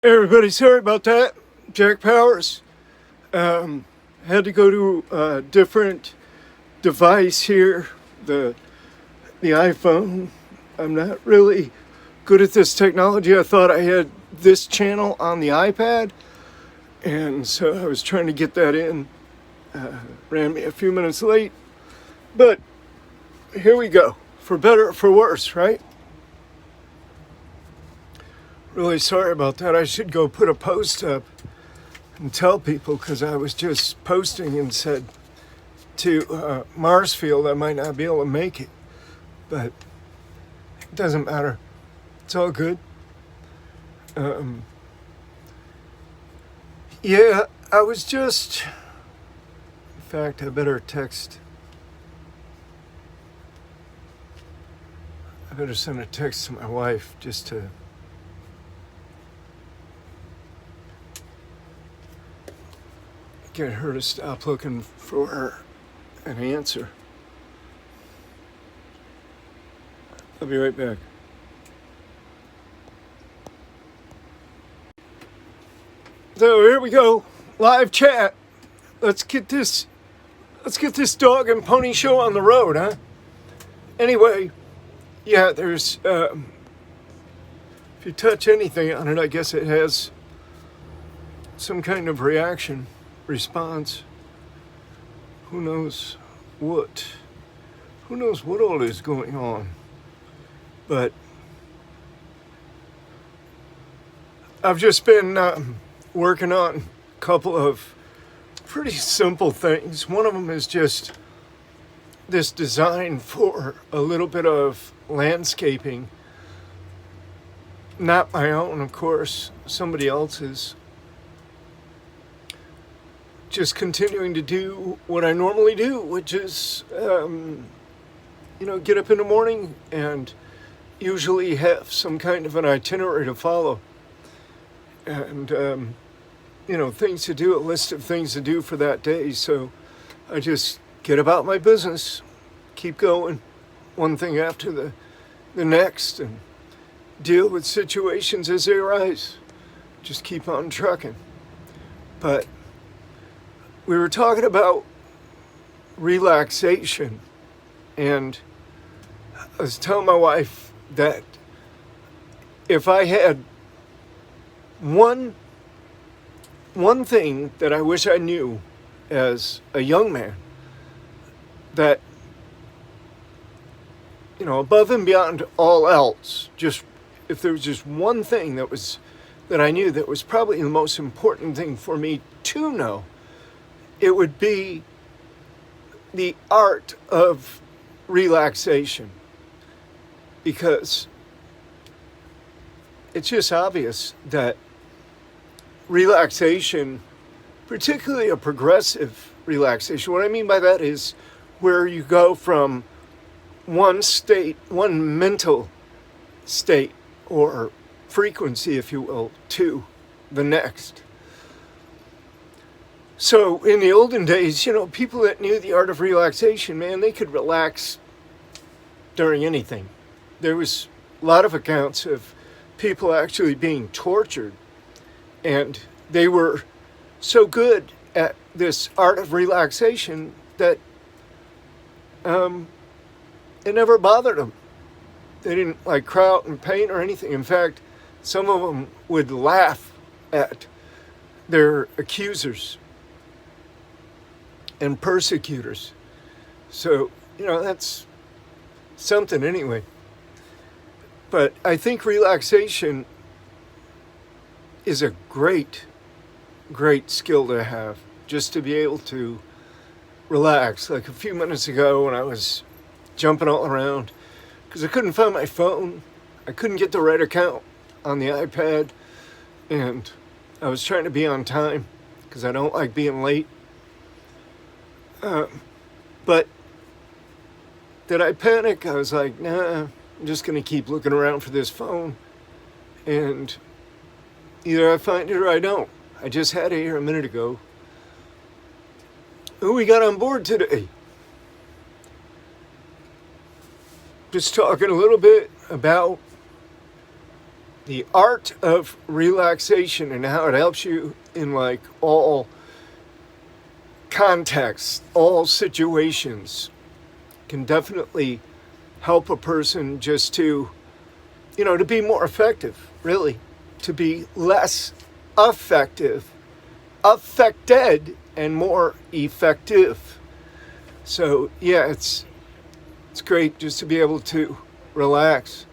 Everybody, sorry about that. Jack Powers. Had to go to a different device here, the iPhone. I'm not really good at this technology. I thought I had this channel on the iPad, and so I was trying to get that in. Ran me a few minutes late, but here we go. For better or for worse, right? Really sorry about that. I should go put a post up and tell people, because I was just posting and said to Marsfield I might not be able to make it, but it doesn't matter. It's all good. Yeah, I was just... In fact, I better send a text to my wife just to get her to stop looking for an answer. I'll be right back. So here we go, live chat. Let's get this dog and pony show on the road, huh? Anyway, yeah, there's if you touch anything on it, I guess it has some kind of response. Who knows what all is going on. But I've just been working on a couple of pretty simple things. One of them is just this design for a little bit of landscaping. Not my own, of course, somebody else's. Just continuing to do what I normally do, which is, get up in the morning and usually have some kind of an itinerary to follow. And, things to do, a list of things to do for that day. So I just get about my business, keep going, one thing after the next, and deal with situations as they arise. Just keep on trucking. But we were talking about relaxation, and I was telling my wife that if I had one thing that I wish I knew as a young man, that, above and beyond all else, just if there was just one thing that I knew that was probably the most important thing for me to know, it would be the art of relaxation. Because it's just obvious that relaxation, particularly a progressive relaxation, what I mean by that is where you go from one mental state or frequency, if you will, to the next. So in the olden days, people that knew the art of relaxation, man, they could relax during anything. There was a lot of accounts of people actually being tortured, and they were so good at this art of relaxation that it never bothered them. They didn't cry out in pain or anything. In fact, some of them would laugh at their accusers and persecutors. So, that's something anyway. But I think relaxation is a great skill to have, just to be able to relax. Like a few minutes ago when I was jumping all around, because I couldn't find my phone, I couldn't get the right account on the iPad, and I was trying to be on time, because I don't like being late. But did I panic? I was like, nah, I'm just going to keep looking around for this phone, and either I find it or I don't. I just had it here a minute ago. Who we got on board today? Just talking a little bit about the art of relaxation and how it helps you in like all contexts, all situations, can definitely help a person just to, to be more effective, really, to be less affected and more effective. So yeah, it's great just to be able to relax.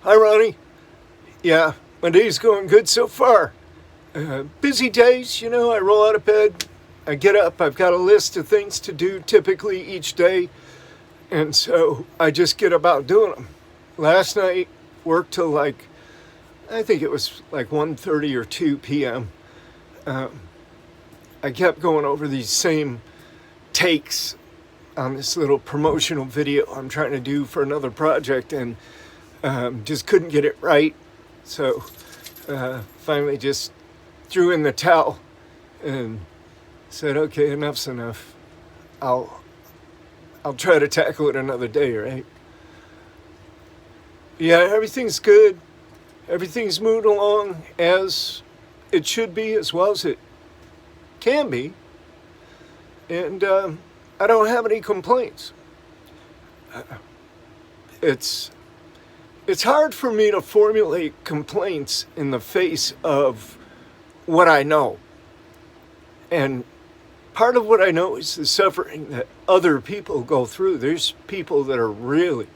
Hi, Ronnie. Yeah, my day's going good so far. Busy days, I roll out of bed, I get up, I've got a list of things to do typically each day, and so I just get about doing them. Last night, worked till I think it was like 1:30 or 2 p.m. I kept going over these same takes on this little promotional video I'm trying to do for another project, and just couldn't get it right. So finally just threw in the towel and said, okay, enough's enough. I'll try to tackle it another day, right? Yeah, everything's good. Everything's moving along as it should be, as well as it can be. And I don't have any complaints. It's hard for me to formulate complaints in the face of what I know. And part of what I know is the suffering that other people go through. There's people that are really,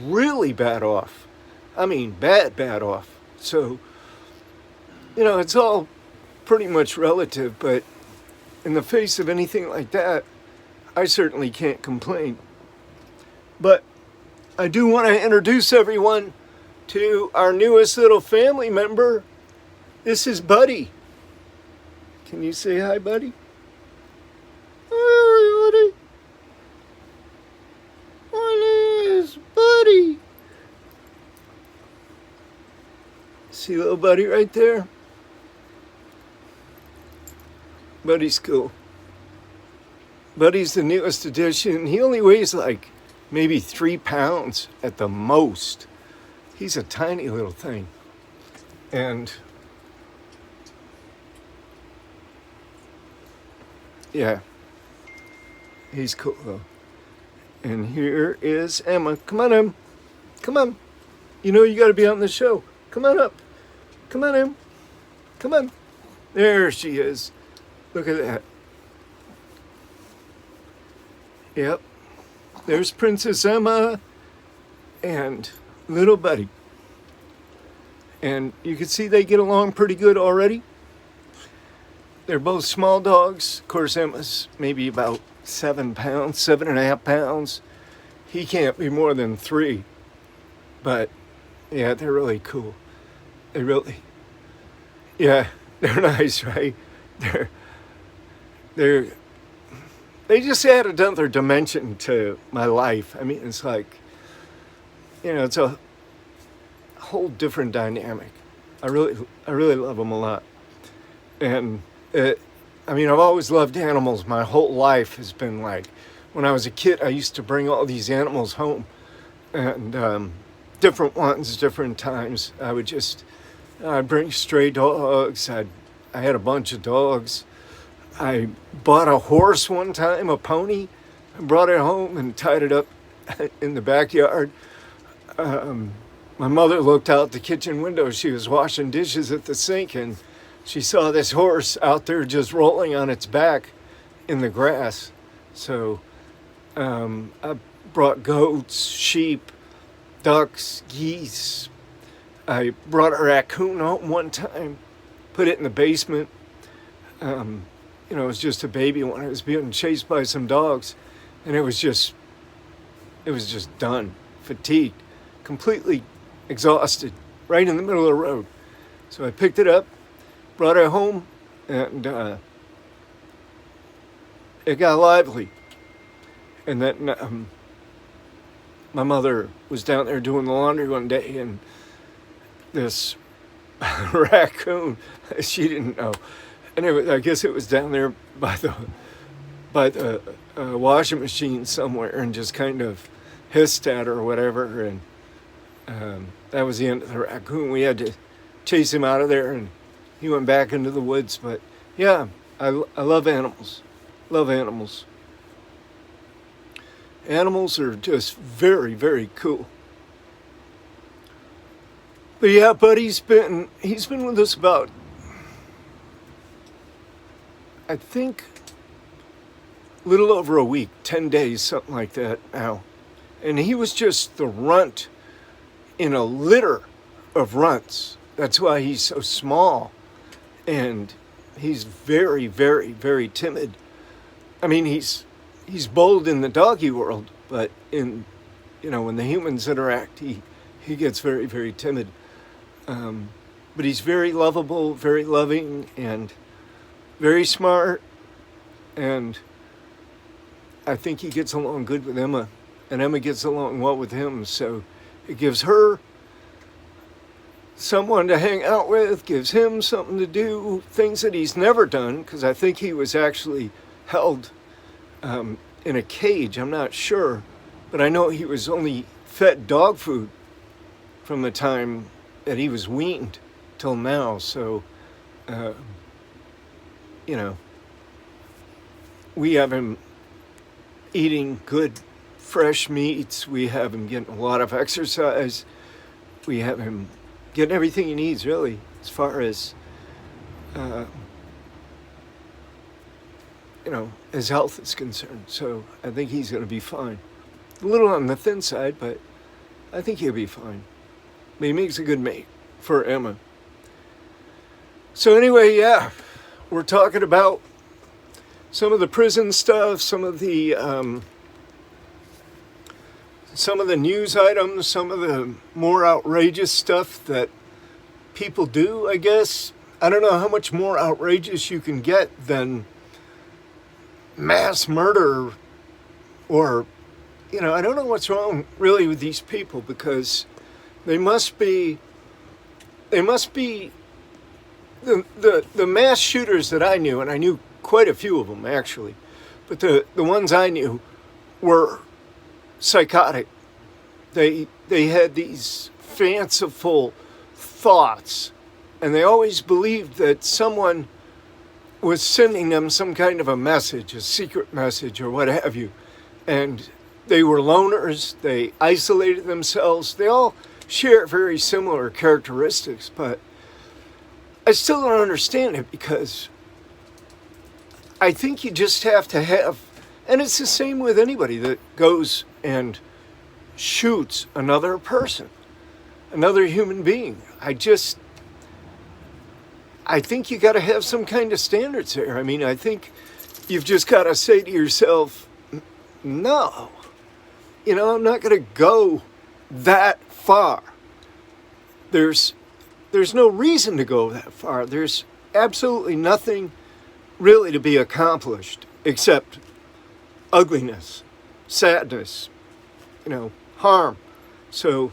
really bad off. I mean, bad off. So, it's all pretty much relative, but in the face of anything like that, I certainly can't complain. But I do want to introduce everyone to our newest little family member. This is Buddy. Can you say hi, Buddy? Hi, Buddy. My name is Buddy. See little Buddy right there? Buddy's cool. Buddy's the newest addition. He only weighs like maybe 3 pounds at the most. He's a tiny little thing. And yeah, he's cool though. And here is Emma. Come on, Em. Come on. You got to be on the show. Come on up. Come on, Em. Come on. There she is. Look at that. Yep. There's Princess Emma and little Buddy. And you can see they get along pretty good already. They're both small dogs. Of course, Emma's maybe about 7 pounds, 7.5 pounds. He can't be more than 3. But yeah, they're really cool. They're nice, right? They just add another dimension to my life. I mean, it's like, it's a whole different dynamic. I really love them a lot. And I've always loved animals. My whole life has been like, when I was a kid, I used to bring all these animals home, and different ones, different times. I'd bring stray dogs. I had a bunch of dogs. I bought a horse one time, a pony. I brought it home and tied it up in the backyard. My mother looked out the kitchen window. She was washing dishes at the sink, and she saw this horse out there just rolling on its back in the grass. So I brought goats, sheep, ducks, geese. I brought a raccoon home one time, put it in the basement. It was just a baby when it was being chased by some dogs, and it was just done, fatigued, completely exhausted, right in the middle of the road. So I picked it up, brought it home, and it got lively. And then my mother was down there doing the laundry one day, and this raccoon, she didn't know. And I guess it was down there by the washing machine somewhere, and just kind of hissed at her or whatever. And That was the end of the raccoon. We had to chase him out of there, and he went back into the woods. But yeah, I love animals. Love animals. Animals are just very, very cool. But yeah, Buddy's been with us about, I think, a little over a week, 10 days, something like that now. And he was just the runt in a litter of runts. That's why he's so small. And he's very, very, very timid. I mean, he's bold in the doggy world, but in, when the humans interact, he gets very, very timid. But he's very lovable, very loving, and very smart. And I think he gets along good with Emma, and Emma gets along well with him. So it gives her someone to hang out with, gives him something to do, things that he's never done, because I think he was actually held in a cage. I'm not sure, but I know he was only fed dog food from the time that he was weaned till now. So, we have him eating good fresh meats. We have him getting a lot of exercise. We have him getting everything he needs, really, as far as, his health is concerned. So I think he's going to be fine. A little on the thin side, but I think he'll be fine. But he makes a good mate for Emma. So anyway, yeah, we're talking about some of the prison stuff, some of the news items, some of the more outrageous stuff that people do, I guess. I don't know how much more outrageous you can get than mass murder, or, I don't know what's wrong really with these people, because they must be the mass shooters that I knew, and I knew quite a few of them actually, but the ones I knew were psychotic. They had these fanciful thoughts, and they always believed that someone was sending them some kind of a message, a secret message or what have you. And they were loners, they isolated themselves. They all share very similar characteristics, but I still don't understand it, because I think you just have to have, and it's the same with anybody that goes and shoots another person, another human being. I think you got to have some kind of standards there. I mean, I think you've just got to say to yourself, no, I'm not going to go that far. There's no reason to go that far. There's absolutely nothing really to be accomplished except ugliness, sadness, harm. So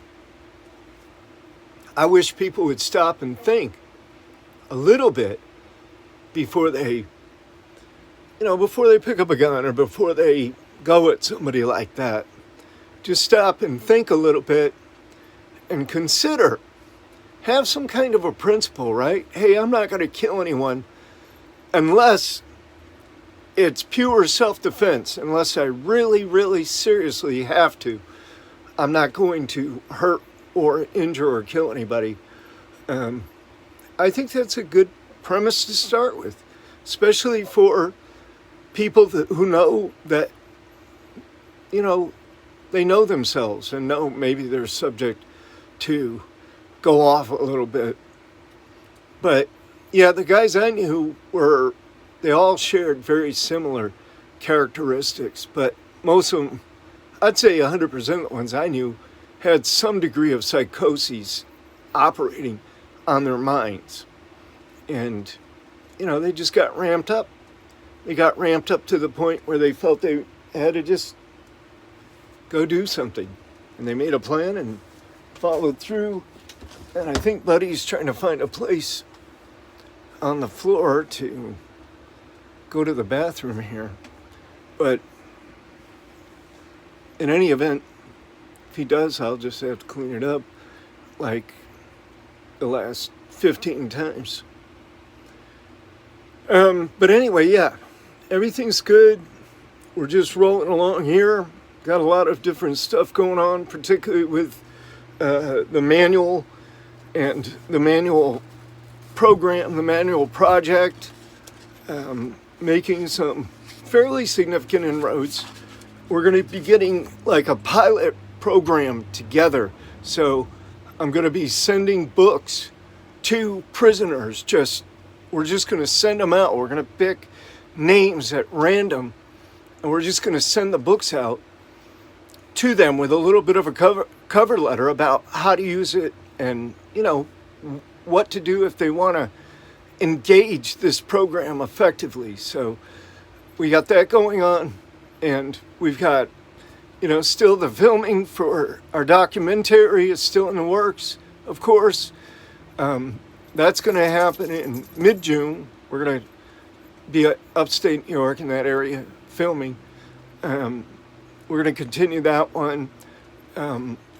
I wish people would stop and think a little bit before they pick up a gun, or before they go at somebody like that. Just stop and think a little bit and consider. Have some kind of a principle, right? Hey, I'm not going to kill anyone unless it's pure self-defense. Unless I really, really seriously have to. I'm not going to hurt or injure or kill anybody. I think that's a good premise to start with, especially for people who know that, they know themselves and know maybe they're subject to go off a little bit. But yeah, the guys I knew they all shared very similar characteristics, but most of them, I'd say 100% of the ones I knew, had some degree of psychoses operating on their minds. And, they just got ramped up. They got ramped up to the point where they felt they had to just go do something. And they made a plan and followed through. And I think Buddy's trying to find a place on the floor to go to the bathroom here. But in any event, if he does, I'll just have to clean it up. like the last 15 times. But anyway, yeah, everything's good. We're just rolling along here. Got a lot of different stuff going on, particularly with the manual and the manual program, the manual project, making some fairly significant inroads. We're going to be getting like a pilot program together. So I'm going to be sending books to prisoners. We're just going to send them out. We're going to pick names at random, and we're just going to send the books out to them with a little bit of a cover letter about how to use it and, what to do if they want to engage this program effectively. So we got that going on, and we've got, still the filming for our documentary is still in the works, of course. That's going to happen in mid-June. We're going to be at upstate New York in that area filming. We're going to continue that one.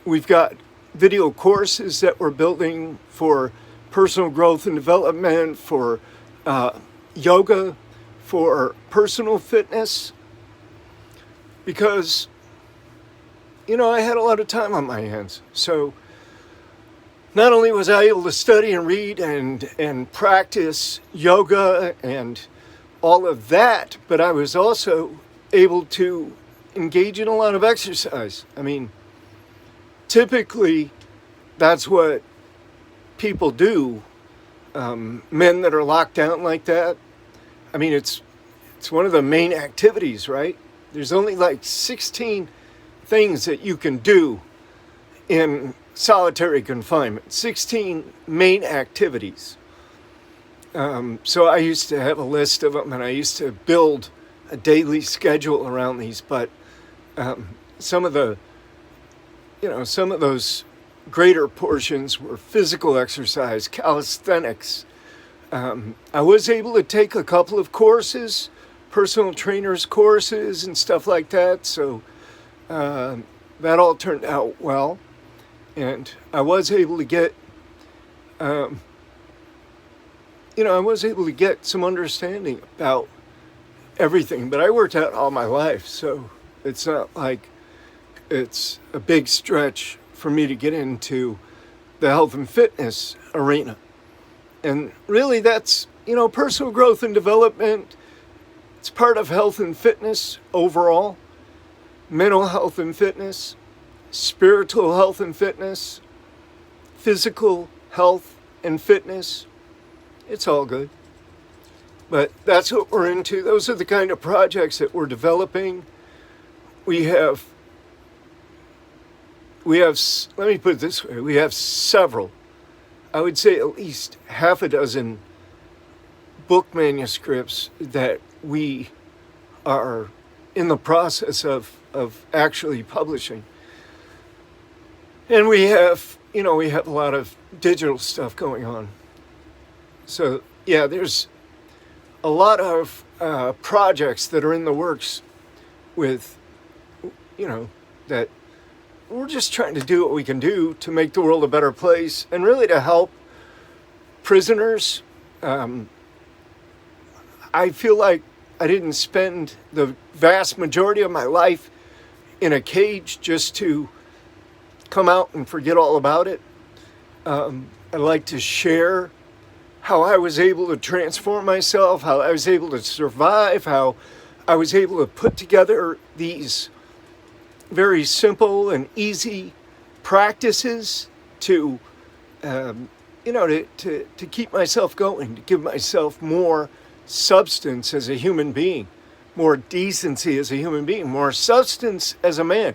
We've got video courses that we're building for personal growth and development, for yoga, for personal fitness, because, I had a lot of time on my hands. So not only was I able to study and read and practice yoga and all of that, but I was also able to engage in a lot of exercise. I mean, typically that's what people do, men that are locked down like that. I mean, it's one of the main activities, right? There's only like 16 things that you can do in solitary confinement, 16 main activities. So I used to have a list of them, and I used to build a daily schedule around these, but some of those greater portions were physical exercise, calisthenics. I was able to take a couple of courses, personal trainers courses and stuff like that, so that all turned out well. And I was able to get, I was able to get some understanding about everything, but I worked out all my life, so it's not like it's a big stretch for me to get into the health and fitness arena. And really that's, personal growth and development. It's part of health and fitness overall, mental health and fitness, spiritual health and fitness, physical health and fitness. It's all good. But that's what we're into. Those are the kind of projects that we're developing. We have, let me put it this way, we have several, I would say at least half a dozen book manuscripts that we are in the process of actually publishing. And we have a lot of digital stuff going on. So yeah, there's a lot of projects that are in the works with, that we're just trying to do what we can do to make the world a better place and really to help prisoners. I feel like I didn't spend the vast majority of my life in a cage just to come out and forget all about it. I like to share how I was able to transform myself, how I was able to survive, how I was able to put together these very simple and easy practices to, to keep myself going, to give myself more substance as a human being, more decency as a human being, more substance as a man.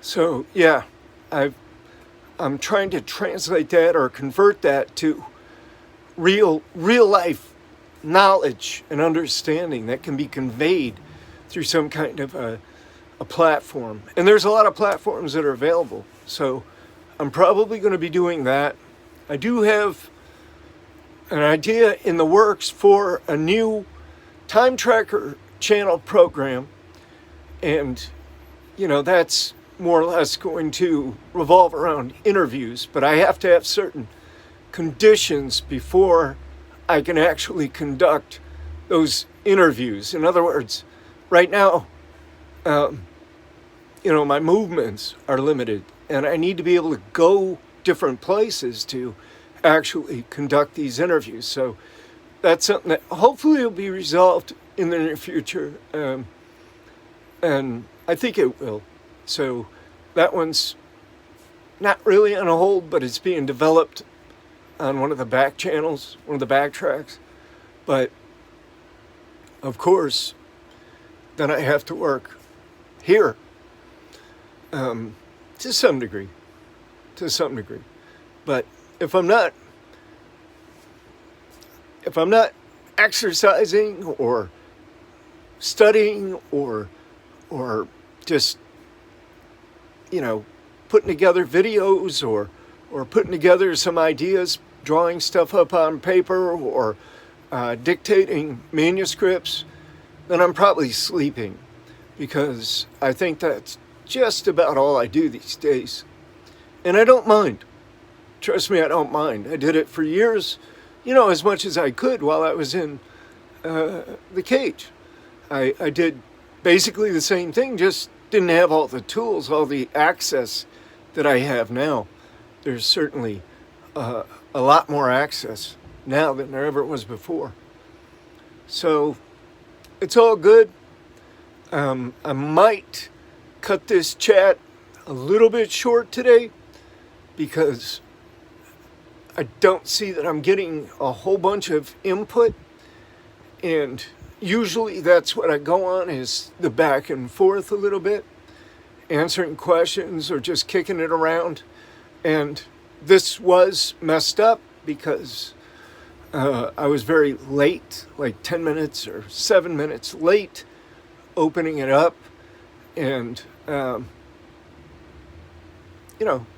So yeah, I'm trying to translate that or convert that to real life knowledge and understanding that can be conveyed through some kind of a platform. And there's a lot of platforms that are available. So I'm probably going to be doing that. I do have an idea in the works for a new TimeTracker channel program. And, that's more or less going to revolve around interviews, but I have to have certain conditions before I can actually conduct those interviews. In other words, right now, my movements are limited, and I need to be able to go different places to actually conduct these interviews. So that's something that hopefully will be resolved in the near future, and I think it will. So that one's not really on a hold, but it's being developed on one of the back channels, one of the back tracks. But of course, then I have to work here, to some degree. But if I'm not exercising or studying or just putting together videos or putting together some ideas, drawing stuff up on paper or dictating manuscripts, then I'm probably sleeping, because I think that's just about all I do these days. And I don't mind. Trust me, I don't mind. I did it for years, as much as I could while I was in the cage. I did basically the same thing, just didn't have all the tools, all the access that I have now. There's certainly a lot more access now than there ever was before. So it's all good. I might cut this chat a little bit short today, because I don't see that I'm getting a whole bunch of input, and usually that's what I go on, is the back and forth a little bit, answering questions or just kicking it around. And this was messed up because I was very late, like 10 minutes or 7 minutes late opening it up, and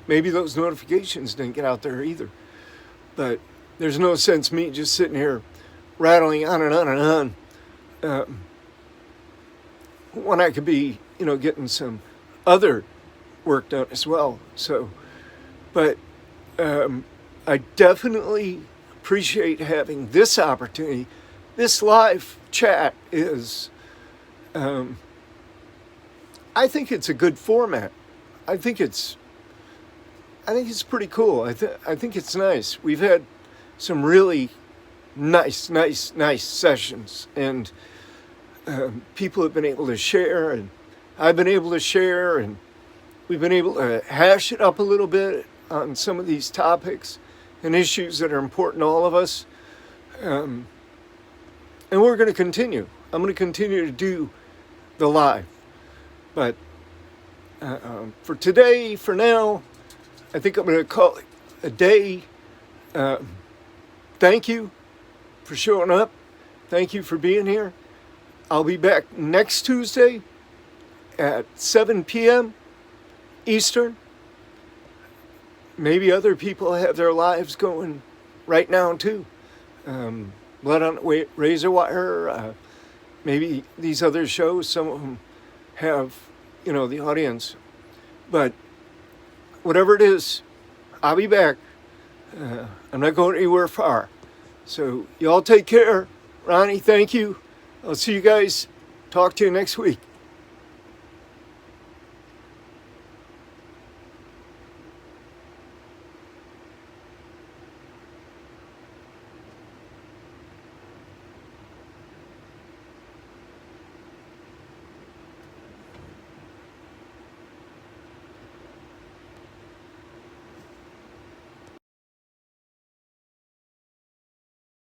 maybe those notifications didn't get out there either. But there's no sense me just sitting here rattling on and on and on when I could be, getting some other work done as well. So, but I definitely appreciate having this opportunity. This live chat is, I think it's a good format. I think it's pretty cool. I think it's nice. We've had some really nice sessions, and people have been able to share, and I've been able to share, and we've been able to hash it up a little bit on some of these topics and issues that are important to all of us. And we're going to continue. I'm going to continue to do the live. But for today, for now, I think I'm going to call it a day. Thank you for showing up. Thank you for being here. I'll be back next Tuesday at 7 p.m. Eastern. Maybe other people have their lives going right now too. Blood on the Razor Wire. Maybe these other shows, some of them have, the audience. But whatever it is, I'll be back. I'm not going anywhere far. So y'all take care. Ronnie, thank you. I'll see you guys. Talk to you next week.